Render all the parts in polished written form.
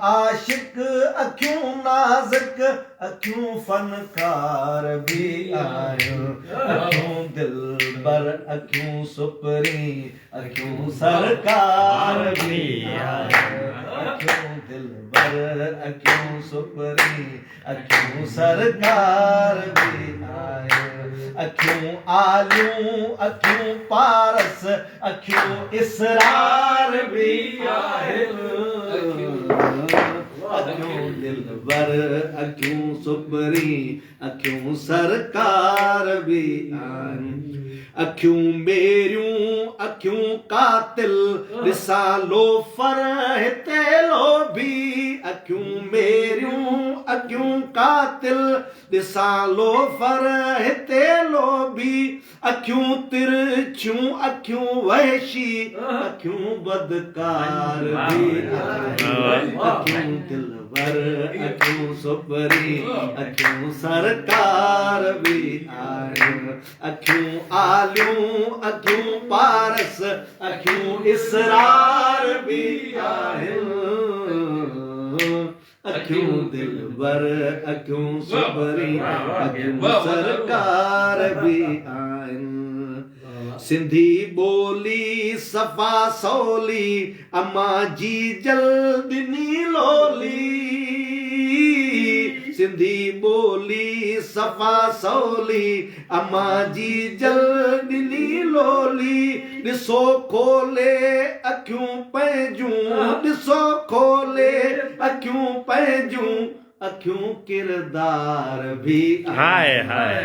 आशिक अखियूं नाज़ुक अखियूं फनकार भी आहिनि अखियूं दिलबर अखियूं सुपरी अखियूं सरकार भी आहिनि अखियूं दिलबर अखियूं सुपरी अखियूं सरकार भी आहिनि अखियूं आलियूं अखियूं पारस अखियूं इसरार भी आहिनि अखियूं दिलबर अखियूं सुपरी अखियूं सरकार भी आहिनि अखियूं मेरियूं अखियूं कातिल ॾिसां लोफर हिते लोभी अखियूं मेरियूं अखियूं कातिल ॾिसां लोफर हिते लोभी अखियूं तिरछियूं अखियूं वहशी अखियूं बदकार भी अखियूं दिलबर अखियूं सुपरी अखियूं सरकार भी आहिनि अखियूं आलियूं अखियूं पारस अखियूं इसरार भी आहिनि अखियूं दिलबर अखियूं सुपरी अखियूं सरकार भी आहिनि सिंधी ॿोली सफ़ा सवली अम्मा जी जल्दी लोली सिंधी ॿोली सफ़ा सवली अम्मा जी जल्दी लोली ॾिसो खोले अखियूं पंहिंजूं ॾिसो खोले अखियूं पंहिंजूं अखियूं किरदार भी हाय हाय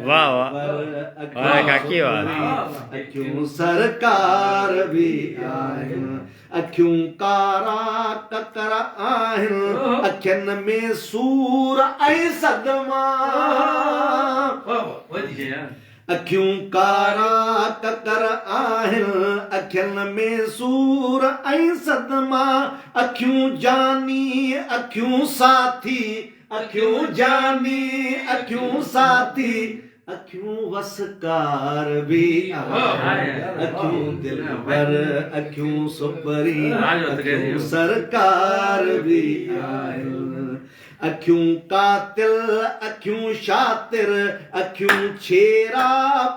वाह वाह काकी वाह अखियूं सरकार भी आहिनि अखियूं कारा ककर आहिनि अखियुनि में सूर ऐं सदमा अखियूं कारा ककर आहिनि अखियुनि में सूर ऐं सदमा अखियूं जानी अखियूं साथी अखियूं जानी अखियूं साथी अखियूं वसकार भी अखियूं दिलबर अखियूं सुपरी अखियूं सरकार भी आहिनि अखियूं कातिल अखियूं शातिर अखियूं छेरा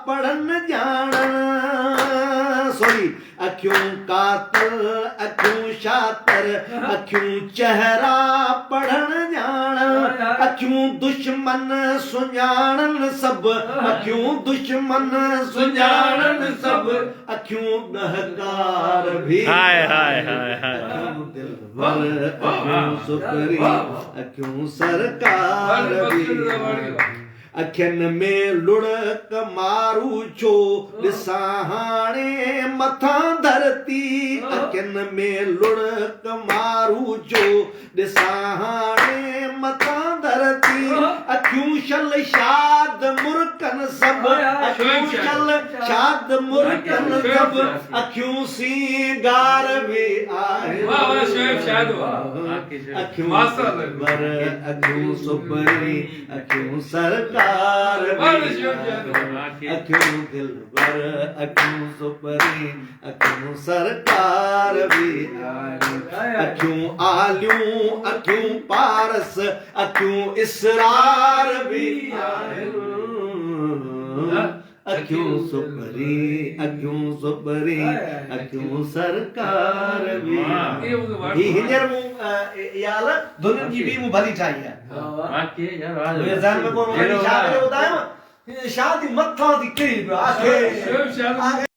पढ़नि ॼाणनि सॉरी अखियूं कातिल अखियूं शातिर अखियूं चेहरा पढ़नि ॼाणनि अखियूं दुश्मन सुञाणनि सभु अखियूं दुश्मन सुञाणनि सभु अखियूं ॾहकार भी अखियूं दिलबर अखियूं सुपरी अखियूं सरकार भी अखियुनि में लुढ़क मारू छो ॾिसां हाणे मथां धरती अखियुनि में लुढ़क मारू छो ॾिसां हाणे मथां धरती अखियूं शल शाद मुर्कनि सभु अखियूं शल शाद मुर्कनि सभु अखियूं सींगार भी आहिनि अखियूं दिलबर अखियूं सुपरी अखियूं सरकार अखियूं दिलबर अखियूं सुपरी अखियूं सरकार भी अखियूं आलियूं अखियूं पारस अखियूं इसरार भी अखियूं सुपरी अखियूं सुपरी अखियूं सरकार भी हींअर मूं यार दुनिया जी भी मूं भली ठाही आहे शादी मथां थी किरी पियो